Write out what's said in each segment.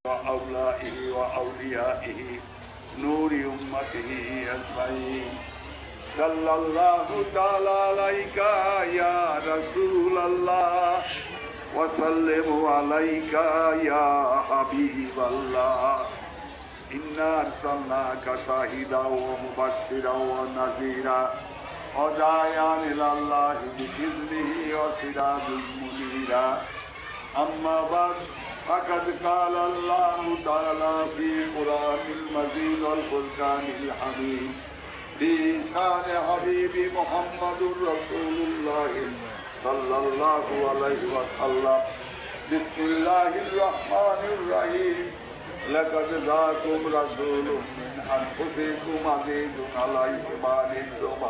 وأولائه وأوليائه نور أمته أجمعين صلى الله تعالى عليك يا رسول الله وسلم عليك يا حبيب الله إنا أرسلناك شاهدا ومبشرا ونذيرا وداعيا إلى الله بإذنه وسراجا منيرا أما بعد فقد قال الله تعالى في قرآن المجيد والفرقان الحميد بشأن حبيب محمد رسول الله صلى الله عليه وسلم بسم الله الرحمن الرحيم لقد جاءكم رسول من أنفسكم عزيز عليه ما عنتم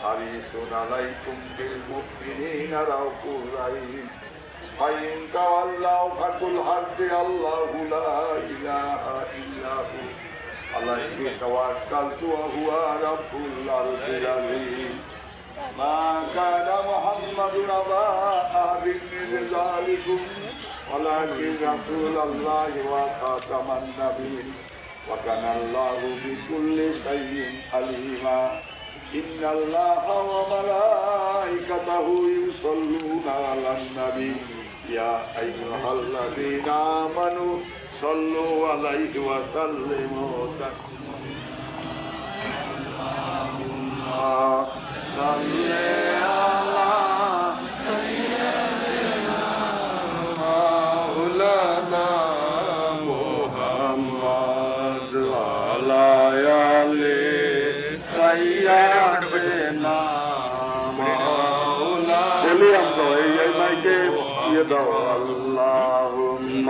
حريص عليكم بالمؤمنين رؤوف رحيم فإن تولوا فقل حسبي الله لا إله إلا هو عليه توكلت وهو رب العرش العظيم ما كان محمد أبا أحد من رجالكم ولكن رسول الله وخاتم النبيين وكان الله بكل شيء عليما إن الله وملائكته يصلون على النبي يا أيها الذين آمنوا صلوا عليه وسلموا تسليما صل على سيدنا مولانا محمد وعلى آل سيدنا اللهم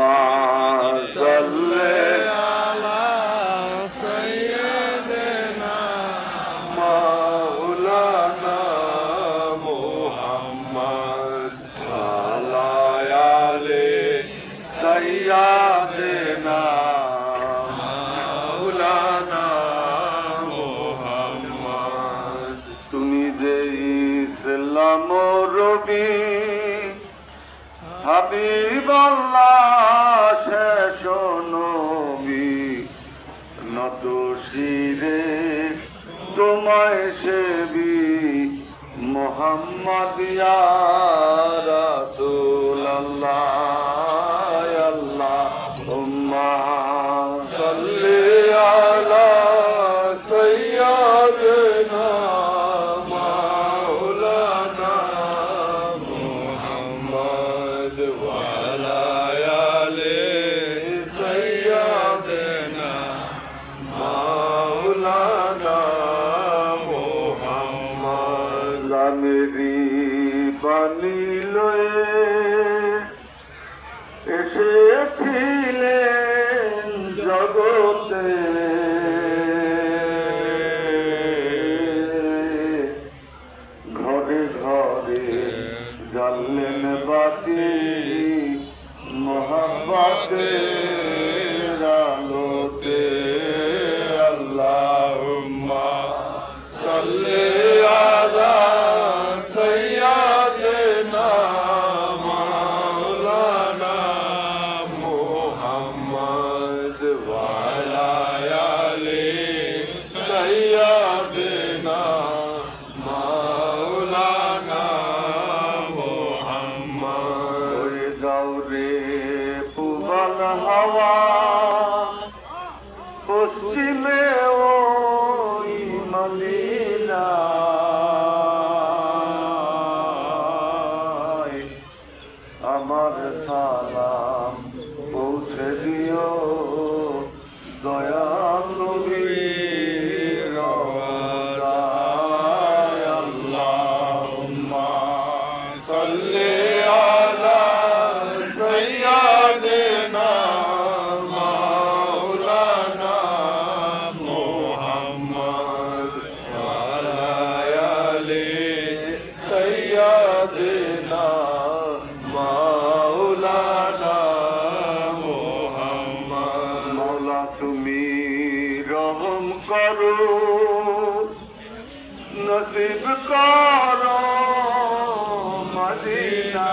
صل على سيدنا مولانا محمد وعلى آل سيدنا مولانا محمد তুমি যে ইসলাম রবি হাবিবাল্লাহ শেষ নবী নত শিরে তোমায় সেবি মুহাম্মদ ইয়া রাসূলুল্লাহ আল্লাহুম্মা সাল্লি আলা সাইয়্যিদিনা এসেছিলেন জগতে ঘরে ঘরে জ্বাললেন বাতি মুহাব্বতের আলোতে আল্লাহুম্মা সাল্লি আলা সাইয়্যিদিনা মাওলানা মুহাম্মদ ওয়া আলা আলি সাইয়্যিদিনা মাওলানা মুহাম্মদ ওই দৌরে পুবাল হাওয়া পশ্চিমে ওই মদিনা আমার সালাম পৌঁছে দিও দয়াল নবীর রওজায় আল্লাহুম্মা সাল্লি আলা সাইয়্যিদিনা মাওলানা মুহাম্মদ ওয়া আলা আলি সাইয়্যিদিনা মাওলানা মুহাম্মদ মওলা তুমি রহম করো নসিব করো মদিনা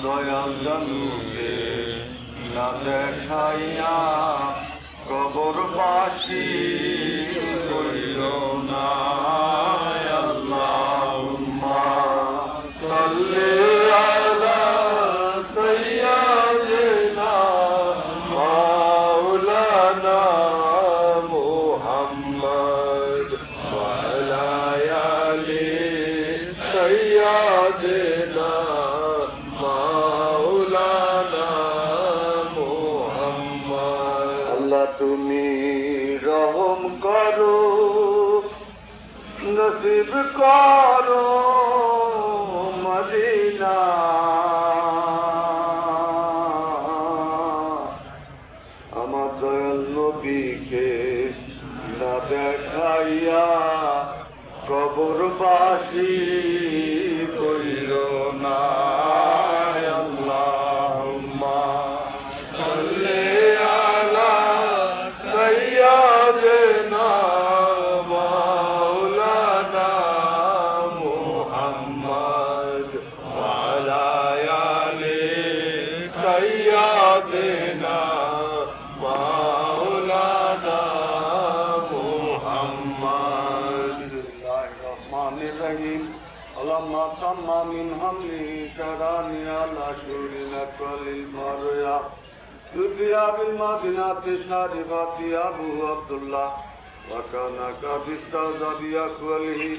দয়াল জানুকে না দেখাইয়া কবরবাসী করিল না। আল্লাহুম্মা সাল্লি আলা সাইয়্যিদিনা মাওলানা মুহাম্মদ ওয়া আলা আলি সাইয়্যিদিনা মাওলানা মুহাম্মদ। আল্লাহ তুমি রহম করো, নসিব করো মদিনা। আমার দয়াল নবীকে না দেখাইয়া কবরবাসী করিল না। আল্লাহুম্মা সাল্লি আলা সাইয়্যিদিনা মাওলানা মুহাম্মদ ওয়া আলা আলি সাইয়্যিদিনা মাওলানা মুহাম্মদ। বিসমিল্লাহির রহমানির রহিম। আল্লাহুম্মা তাম্মা মিন হামলি শারানি আলা শুরিনা কলিল মারয়া দুনিয়া বিল মাদিনা তিশনারি বাতিয়া আবু আব্দুল্লাহ ওয়া কানা কাবিস্তা জাবিয়া কুলিহি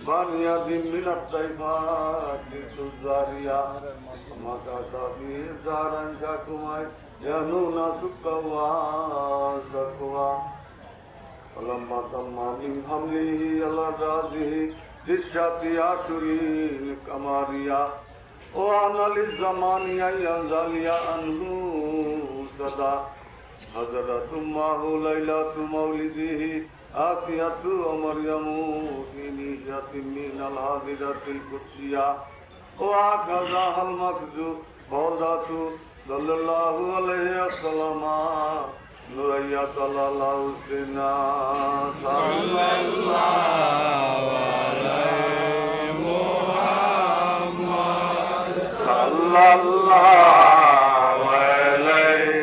বানিয়া দিন মিনাত তাইফাতি সুজারিয়া মাকা সাবি জারান জাকুমাই ইয়ানুনা সুকওয়া সাকওয়া। আল্লাহুম্মা তাম্মা মিন হামলিহি আলা রাজিহি দিশাতি আশুরিন কামারিয়া ওয়া আনালিজ জামানিয়া ইয়ানজালিয়া আনহু সদা হযরতু মাহু লাইলাতু মাউলিদিহি আসিয়াতু ওয়া মারয়ামু ইনিয়াতিন মিনাল হাদিরাতিল কুদসিয়া ওয়া কাযাহাল মাকজু ফাওদাতু সাল্লাল্লাহু আলাইহি ওয়াসাল্লাম নুরাইয়া তাল্লাল্লাহু সিনা সাল্লাল্লাহু আলাইহি মুহাম্মদ সাল্লাল্লাহু আলাইহি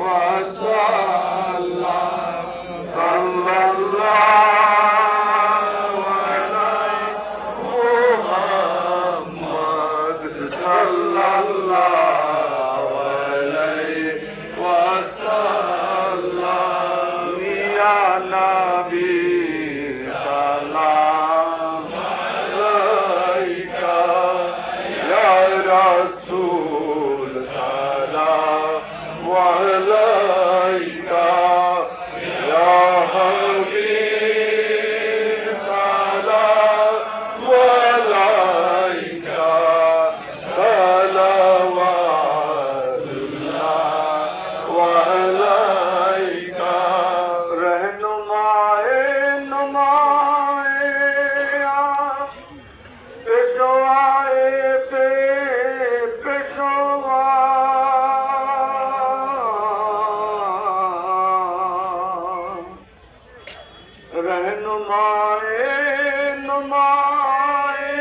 ওয়াসাল্লাম সাল্লাল্লাহু আলাইহি মুহাম্মদ সাল্লাল্লাহু আলাইহি ওয়াসাল্লাম ইয়া নবী সালাম আলাইকা ইয়া রাসূল সালাম আলাইকা ইয়া হাবিব সালাম আলাইকা সালাওয়াতুল্লাহ আলাইকা। रहनुमाए नुमाए पेशवाए पे पेशवा रहनुमाए नुमाए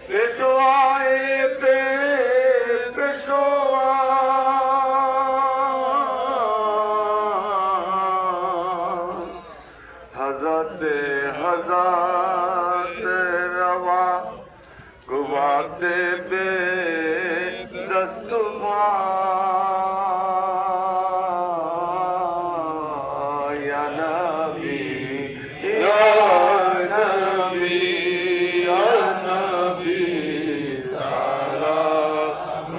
पेशवाए पे पेशवा हज़रते हज़रते रवा गुवाते बे दस्तुमा या नबी या नबी या नबी सलाम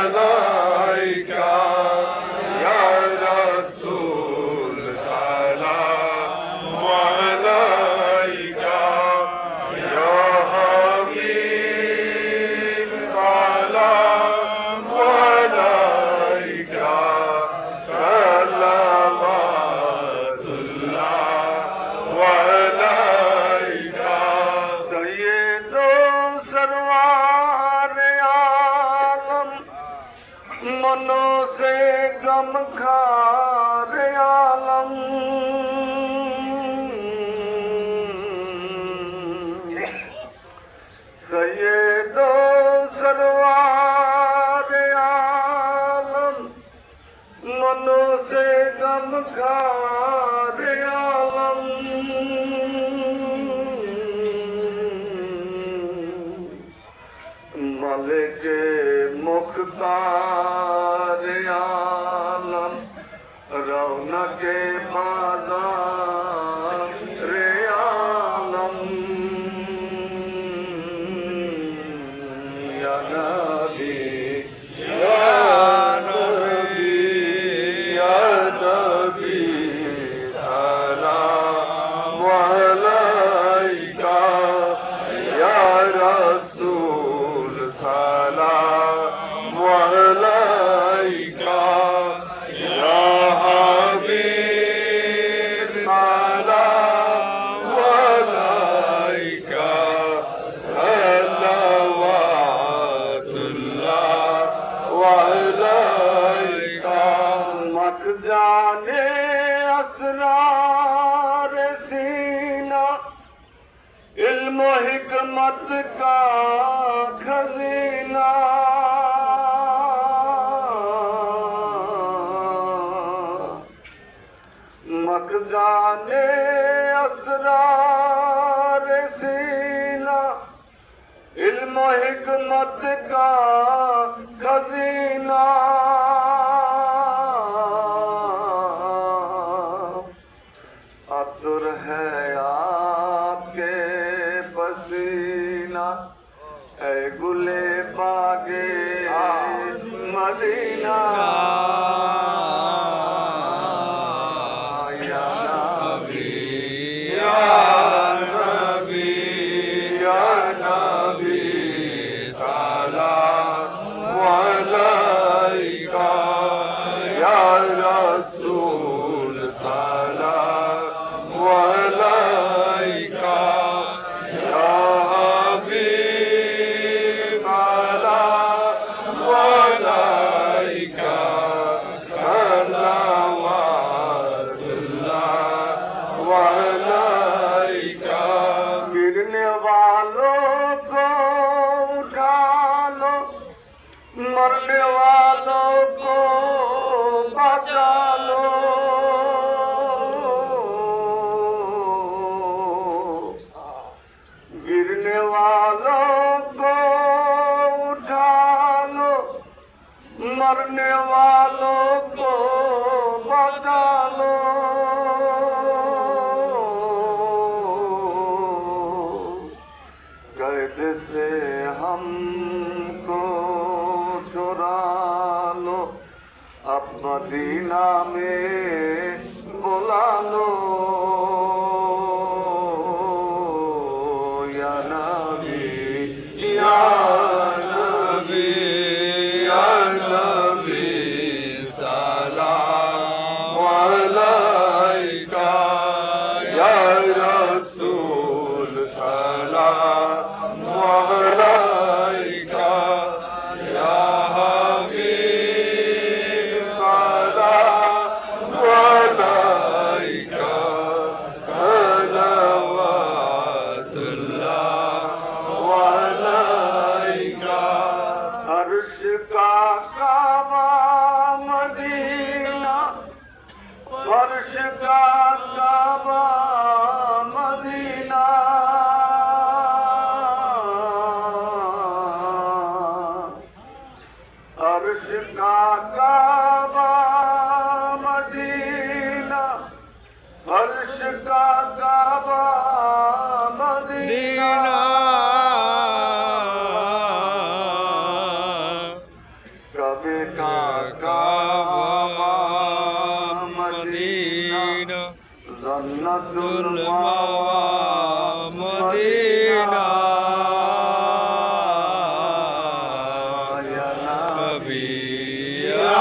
अलैका या रसूल सलाम अलैका या हबीब सलाम अलैका सलावतुल्लाह अलैका। सय्यदो सरवार आलम मनो से गम खार आलम सय्यदो सर खारे आलम मलिक मुख्तार आलम रौनक बाज़ार आलम या नबी सलाम अलैका या रसूल सलाम अलैका या हबीब सलाम अलैका सल्लल्लाहु अलैका मखजाने असरार सीना इल्म हिकमत का खजीना मखजाने असरार सीना इल्म हिकमत का खजीना अतुर है आपके पसीना ऐ गुले बागे मदीना या नबी या नबी या नबी सलाम अलैका या रसूल सलाम अलैका या हबीब सलाम अलैका सल्लल्लाहु अलैका गिरने वालों को उठा लो मरने वालों को बचा लो गिरने वालों को उठा लो मरने वालों को बचा लो कैद से हमको छुड़ा लो अब मदीना में बुला लो या नबी या नबी या नबी सलाम अलैका या रसूल सलाम अलैका या हबीब सलाम अलैका सल्लल्लाहु अलैका अर्श का काबा मदीना फर्श का काबा मदीना अर्श का काबा मदीना फर्श का काबा मदीना कबे का काबा मदीना जन्नतुल मावा मदीना या नबी या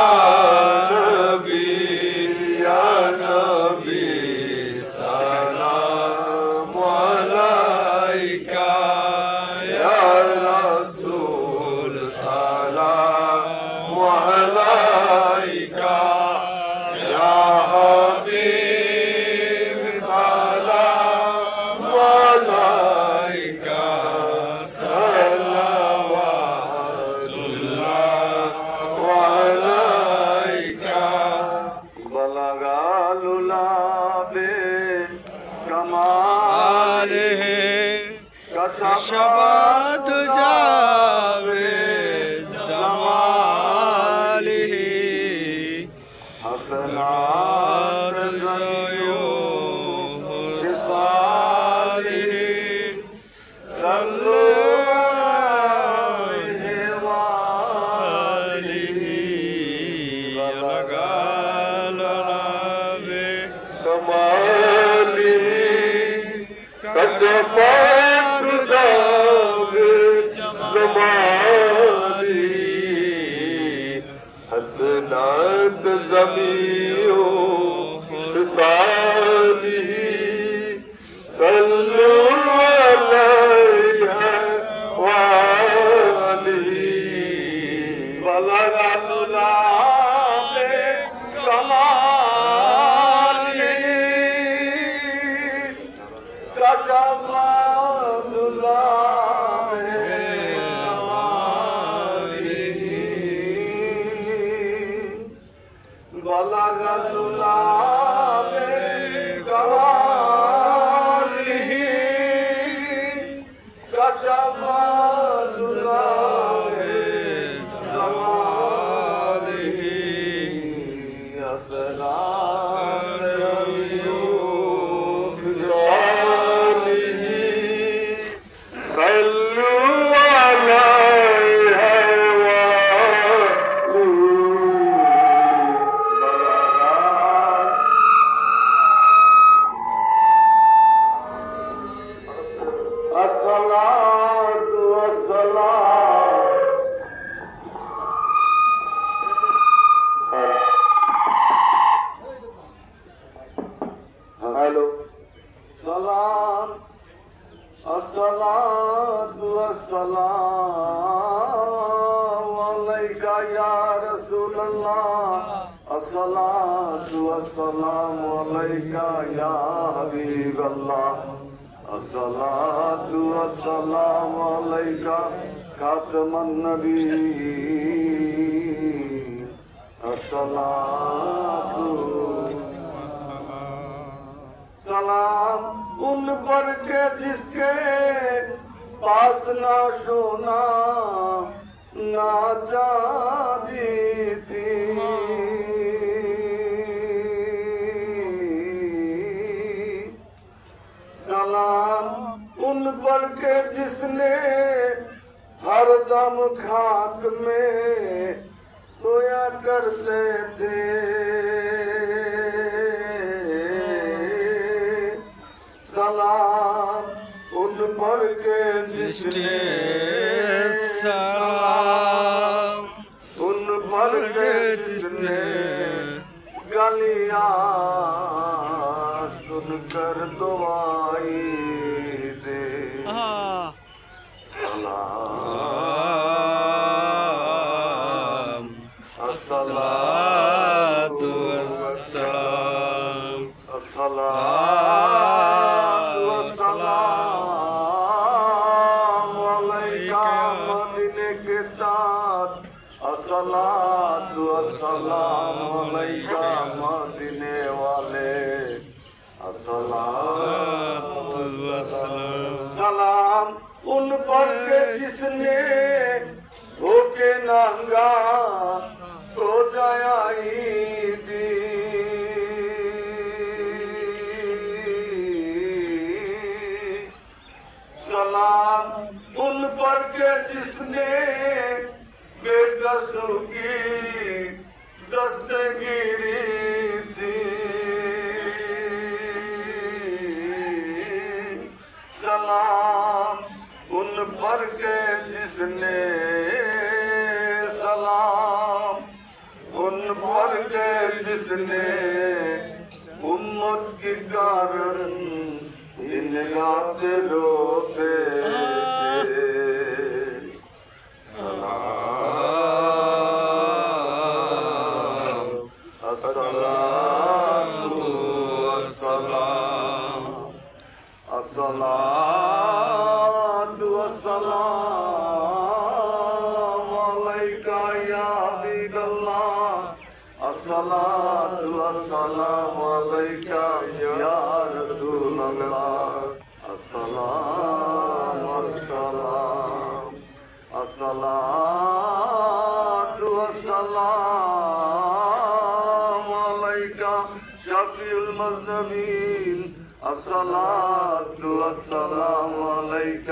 العالمين الصلاة والسلام عليك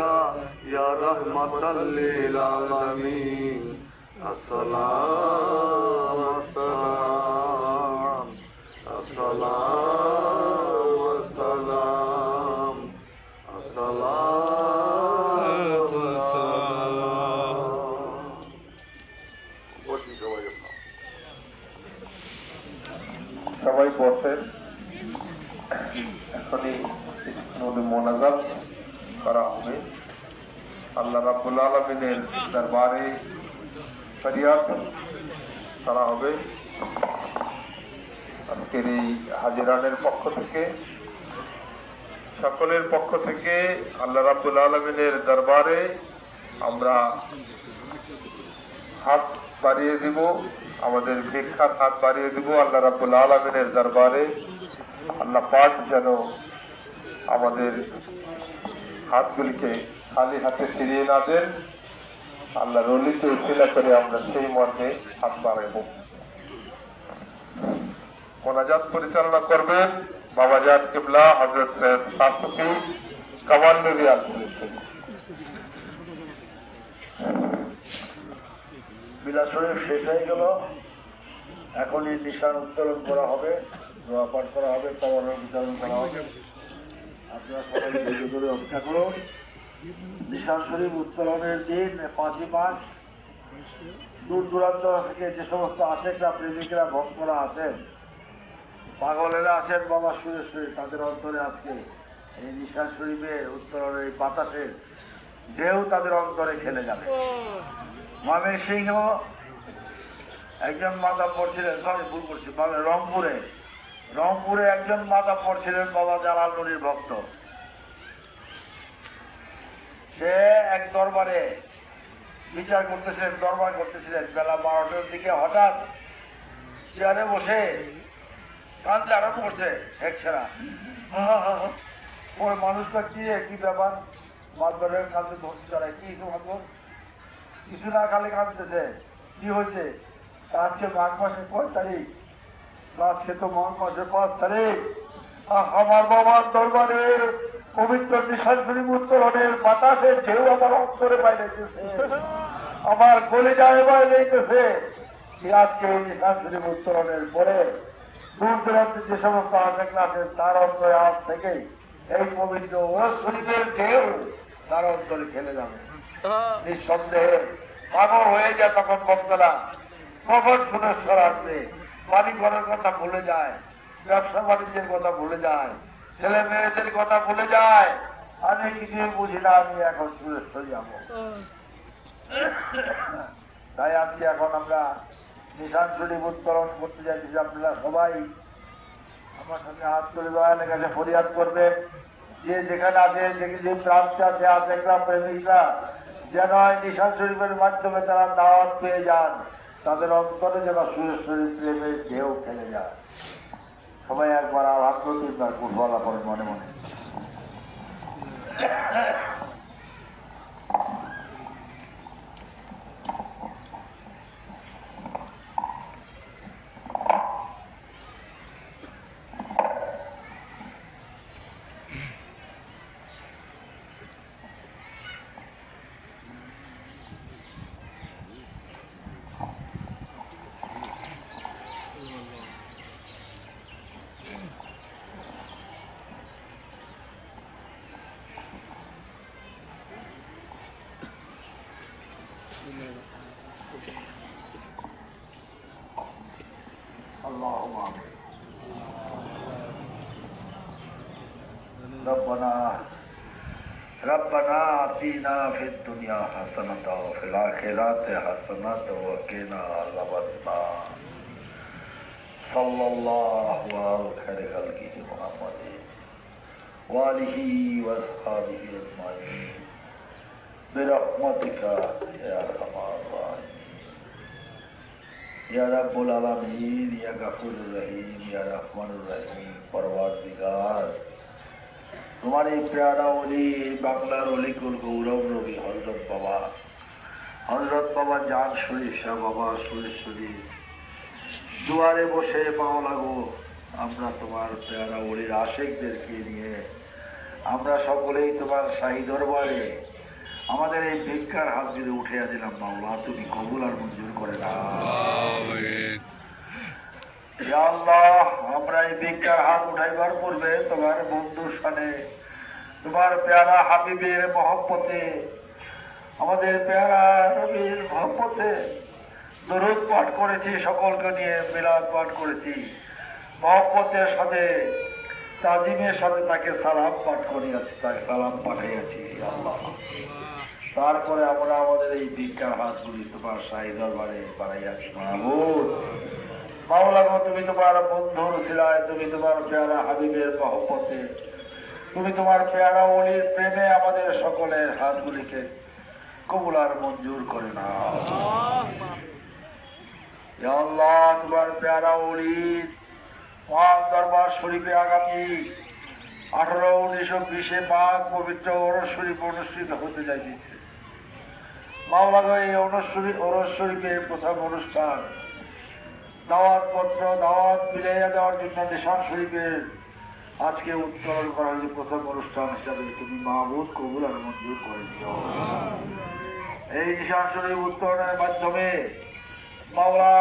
يا رحمة للعالمين السلام والسلام السلام والسلام الصلاة والسلام. সবাই বসেন। এখনই মোনাজাত করা হবে। আল্লাহ রাব্বুল আলামিনের দরবারে ফরিয়াদ করা হবে। আজকের এই হাজিরানের পক্ষ থেকে, সকলের পক্ষ থেকে আল্লাহ রাব্বুল আলামিনের দরবারে আমরা হাত বাড়িয়ে দিব, আমাদের ভিক্ষার হাত বাড়িয়ে দিব আল্লাহ রাব্বুল আলামিনের দরবারে। আল্লাহ পাক যেন আমাদের হাতগুলিকে খালি হাতে ফিরিয়ে না দেন। আল্লাহর ওলিকে উসিলা করে আমরা সেই মর্মে হাত বাড়াইব। মোনাজাত পরিচালনা করবেন বাবাজান কিবলা হযরত সাহেব শাসকি কামাল রিয়াল। মিলাদ শরীফ শেষ হয়ে গেল, এখনই নিশান উত্তোলন করা হবে, দোয়া পাঠ করা হবে, কাবারের বিতরণ করা হবে। আপনারা সবাই ধৈর্য ধরে অপেক্ষা করুন। নিশান শরীফ উত্তোলনের দিন 5ই মার্চ দূর দূরান্ত থেকে যে সমস্ত আশেকরা প্রেমিকরা ভক্তরা আছেন, পাগলেরা আছেন বাবা সুরেশ্বরী, তাদের অন্তরে আজকে এই নিশান শরীফের উত্তোলনের এই বাতাসের ঢেউ তাদের অন্তরে খেলে যাবে। ময়মনসিংহ একজন মাতাব্বর ছিলেন, সরি ভুল করছি, রংপুরে একজন মাতাব্বর ছিলেন বাবা জালাল নুরির ভক্ত। সে এক দরবারে বিচার করতেছিলেন, দরবার করতেছিলেন। বেলা 12টার দিকে হঠাৎ চেয়ারে বসে কাঁদতে আরম্ভ করছে এক ছেড়া। ওই মানুষটা কি ব্যাপার, মাতবারের কাঁদতে ধরছে, তারা কি কিছু না খালি কাঁদতেছে। কি হয়েছে? আজকে মাঘ মাসের 5 তারিখ, আজকে তো মাঘ মাসের 5 তারিখ। আমার বাবার দরবারে পবিত্র নিশান শরীফ উত্তোলনের বাতাসের ঢেউ আমার অন্তরে বাইরেছে, আমার কলিজায় বাইরেছে। আজকে এই নিশান শরীফ উত্তোলনের পরে দূর দূরান্তে যে সমস্ত আশেক আছে তার অন্তরে আজ থেকেই এই পবিত্র ওয়াজ শরীফের ঢেউ তার অন্তরে খেলে যাবে। নিঃসন্দেহে পাগল হয়ে যায় তখন ভক্তরা, কখন শুনে সরাতে বাড়ি ঘরের কথা ভুলে যায়, ব্যবসা বাণিজ্যের কথা ভুলে যায়, ছেলে মেয়েদের কথা ভুলে যায়। আমি কিছুই বুঝি না, আমি এখন সুরেশ্বর যাবো। তাই আজকে এখন আমরা নিশান শরীফ উত্তোলন করতে যাচ্ছি। আপনারা সবাই আমার সাথে হাত তুলে দয়ালের কাছে ফরিয়াদ করবেন, যে যেখানে আছে, যে প্রান্তে আছে আশেকরা প্রেমিকরা যেন নিশান শরীফের মাধ্যমে তারা দাওয়াত পেয়ে যান, তাদের অন্তরে যেন সুরেশ্বরী প্রেমের ঢেউ খেলে যায়। সবাই একবার আওয়াজ তিনবার বলা পড়ে মনে মনে। रब्बना आतिना फिद दुनिया हसनत व फिल आखिरति हसनत व क़िना अज़ाबन्नार सल्लल्लाहु अलैहि खैर खल्क़िही मुहम्मद व आलिहि व अस्हाबिहि अजमाइन बिरहमतिका या अरहमर राहिमीन या रब्बुल आलमीन या गफूरुर रहीम या रहमानुर रहीम। परवरदिगार, तुम्हारे प्यारा ओली बांगलार ओली कुल गौरव रवि हजरत बाबा जान शरीफ शाह बाबा सुरेশ্বরী दुआरे बसे पाओ लागो আমরা তোমার পেয়ারা ওলির আশেকদেরকে নিয়ে আমরা সকলেই তোমার শাহী দরবারে আমাদের এই ভিক্ষার হাত যদি উঠিয়ে দিলাম মাওলা, তুমি কবুল আর মঞ্জুর করে না। ইয়া আল্লাহ, আমরা এই ভিক্ষার হাত উঠাইবার পূর্বে তোমার বন্ধুর সানে তোমার পেয়ারা হাবিবের মহব্বতে আমাদের পেয়ারা নবীর মহব্বতে দরুদ পাঠ করেছি, সকলকে নিয়ে মিলাদ পাঠ করেছি, মহব্বতের সাথে তাজিমের সাথে তাকে সালাম পাঠ করিয়াছি, তাকে সালাম পাঠাইয়াছি আল্লাহ। তারপরে আমরা আমাদের এই ভিক্ষার হাতগুলি তোমার শাহী দরবারে বাড়াইয়াছি। মাহবুব মাওলা গো, তুমি তোমার বন্ধুর সিলায়, তুমি তোমার পেয়ারা হাবিবের মহব্বতে, তুমি তোমার পেয়ারা ওলির প্রেমে আমাদের সকলের হাতগুলিকে কবুল আর মঞ্জুর করে না। ইয়া আল্লাহ, তোমার পেয়ারা ওলির মহান দরবার শরীফে আগামী 18, 19 ও 20 মাঘ পবিত্র ওরস শরীফ অনুষ্ঠিত হতে যাইতেছে। মাওলা গো, এই ওরস শরীফের প্রথম অনুষ্ঠান দাওয়াতপত্র দাওয়াত মিলাইয়া দেওয়ার জন্য নিশান শরীফের আজকে উত্তোলন করা হয়েছে। প্রথম অনুষ্ঠান হিসাবে তুমি মাহবুব কবুল আর মঞ্জুর করে দিও। এই নিশান শরীফ উত্তোলনের মাধ্যমে মাওলা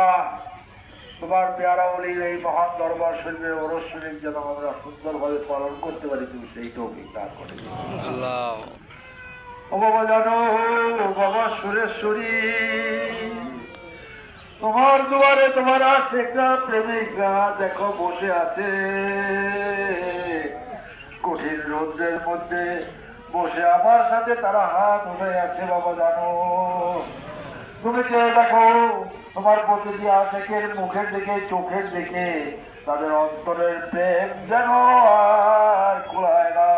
তোমার পেয়ারা ওলির এই মহান দরবার শরীফের ওরস শরীফ যেন আমরা সুন্দরভাবে পালন করতে পারি, তুমি সেই তৌফিক দান করে দিও। ও বাবা জানো, বাবা সুরেশ্বরী, তোমার দুয়ারে তোমার আশেকরা প্রেমিকরা দেখো বসে আছে, কঠিন রৌদ্রের মধ্যে বসে আমার সাথে তারা হাত উঠে আছে। বাবা জানো, তুমি চেয়ে দেখো তোমার প্রতিটি আশেকের মুখের দিকে, চোখের দিকে, তাদের অন্তরের প্রেম যেন আর খোলায় না।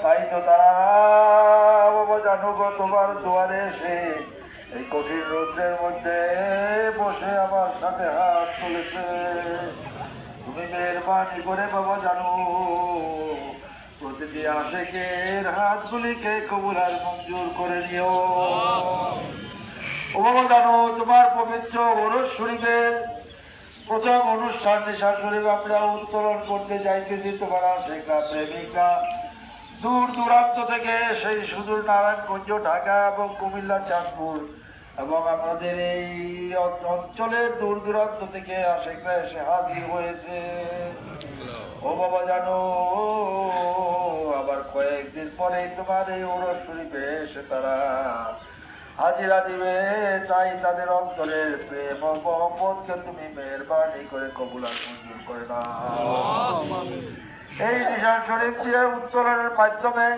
তাই তো তারা বাবা জানো গো তোমার দুয়ারে এসে এই কঠিন রৌদ্রের মধ্যে বসে আমার সাথে হাত তুলেছে। তুমি মেহরবানি করে বাবা জানো প্রতিটি আশেকের হাতগুলিকে কবুল আর মঞ্জুর করে নিও। ও বাবা জানো, তোমার পবিত্র ওরস শরীফের প্রথম অনুষ্ঠান নিশা শরীফ আমরা উত্তোলন করতে যাইতেছি। তোমার আশেকরা প্রেমিকা দূর দূরান্ত থেকে, সেই সুদূর নারায়ণগঞ্জ, ঢাকা এবং কুমিল্লা, চাঁদপুর এবং আমাদের এই অঞ্চলের দূর দূরান্ত থেকে আশেকরা এসে হাজির হয়েছে। ও বাবা জানো, আবার কয়েকদিন পরে তোমার এই ওরস শরীফে এসে তারা হাজিরা দিবে। তাই তাদের অন্তরের প্রেম ও মহব্বতকে তুমি মেহেরবানি করে কবুল আর মঞ্জুর করে না। এই নিশান শরীফ দিয়ে উত্তোলনের মাধ্যমে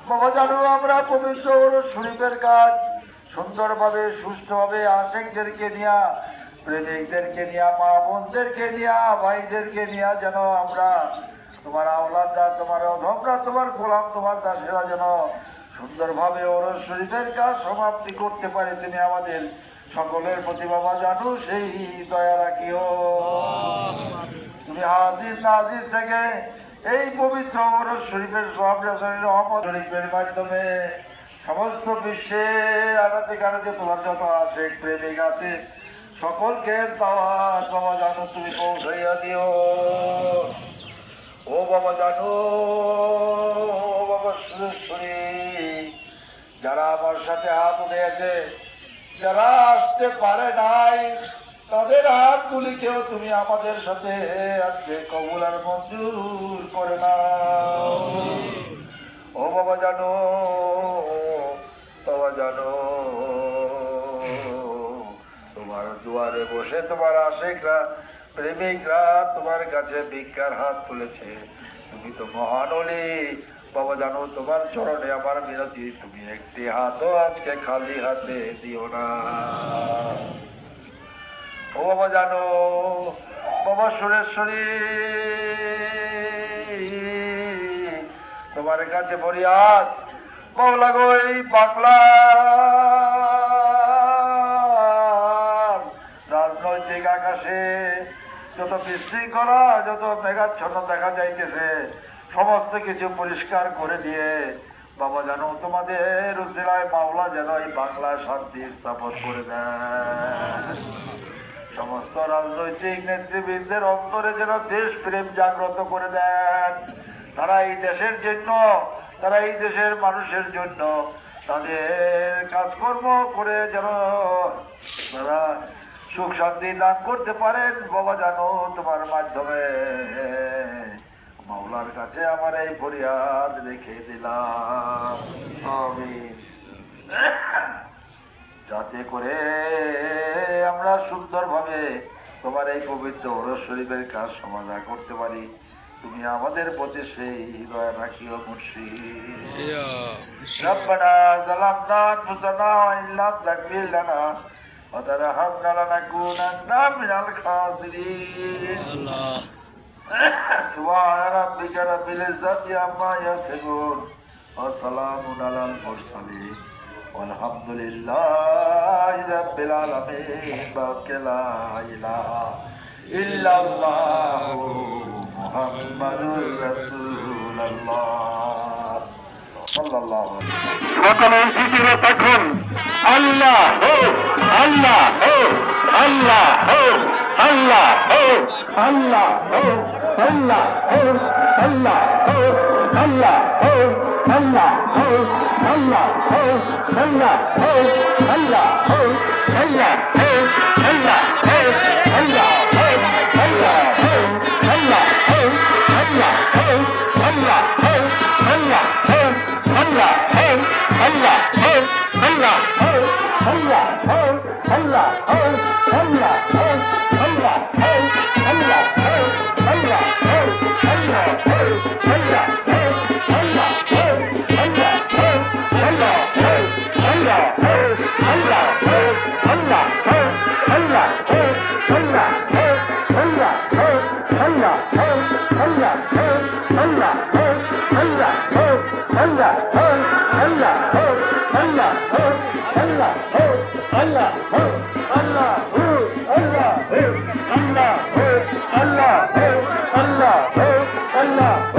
বাবা জানো আমরা পবিত্র ওরস শরীফের কাজ সুন্দরভাবে সুষ্ঠুভাবে আশেকদেরকে নিয়া, প্রেমিকদেরকে নিয়া, মা বোনদেরকে নিয়া, ভাইদেরকে নিয়া যেন আমরা তোমার আওলাদরা, তোমার অধমরা, তোমার গোলাম, তোমার দাসেরা যেন সুন্দরভাবে ওরস শরীফের কাজ সমাপ্তি করতে পারে। তুমি আমাদের সকলের প্রতি বাবা জানো সেই দয়া রাখিও। তুমি হাজির নাজির থেকে এই পবিত্র ওরস শরীফের রহমত শরীফের মাধ্যমে সমস্ত বিশ্বে আনাতে কানাতে তোমার যত আশেক প্রেমিক আছে সকলকে দাওয়াত বাবা জানো তুমি পৌঁছাইয়া দিও। ও বাবা জানো, ও বাবা সুরেশ্বরী, যারা আমার সাথে হাত উঠেছে, যারা আসতে পারে নাই, তাদের হাতগুলিকেও তুমি আমাদের সাথে আজকে কবুল আর মঞ্জুর করে নাও। ও বাবা জানো, বাবা জানো, তোমার দুয়ারে বসে তোমার আশেকরা প্রেমিকরা তোমার কাছে ভিক্ষার হাত তুলেছে। তুমি তো মহান ওলি বাবা জানো, তোমার চরণে আমার মিনতি, তুমি একটি হাতও আজকে খালি হাতে দিও না। ও বাবা জানো, বাবা সুরেশ্বরী, তোমার কাছে ফরিয়াদ মাওলা গো, এই বাংলা রাজনৈতিক আকাশে যত বিশৃঙ্খলা, যত মেঘাচ্ছন্ন দেখা যাইতেছে, সমস্ত কিছু পরিষ্কার করে দিয়ে বাবা জানো তোমাদের উসিলায় মাওলা যেন এই বাংলায় শান্তি স্থাপন করে দেয়। সমস্ত রাজনৈতিক নেতৃবৃন্দের অন্তরে যেন দেশ প্রেম জাগ্রত করে দেন। তারা এই দেশের জন্য, তারা এই দেশের মানুষের জন্য তাদের কাজকর্ম করে যেন তারা সুখ শান্তি দান করতে পারেন। বাবা জানো তোমার মাধ্যমে মাওলার কাছে আমার এই ফরিয়াদ রেখে দিলাম, আমিন। যাতে করে আমরা সুন্দরভাবে তোমার এই পবিত্র ওরস শরীফের কাজ সমাধান করতে পারি। তুমি আমাদের প্রতি সেই দয়া রাখিও মুর্শিদ। রব্বানা যালামনা আনফুসানা ওয়া ইল্লাম তাগফির লানা ওয়া তারহামনা লানাকুনান্না মিনাল খাসিরিন। সুবহান রাব্বিকা রাব্বিল ইজ্জাতি আম্মা ইয়াসিফুন ওয়া সালামুন আলাল মুরসালিন walhamdulillahi rabbil alamin la ilaha illallah muhammadur rasulullah sallallahu alaihi wasallam। সকলের জিকিরে থাকুন আল্লাহ আল্লাহ আল্লাহ আল্লাহ আল্লাহ আল্লাহ আল্লাহ আল্লাহ Allah, Allah, Allah, Allah, Allah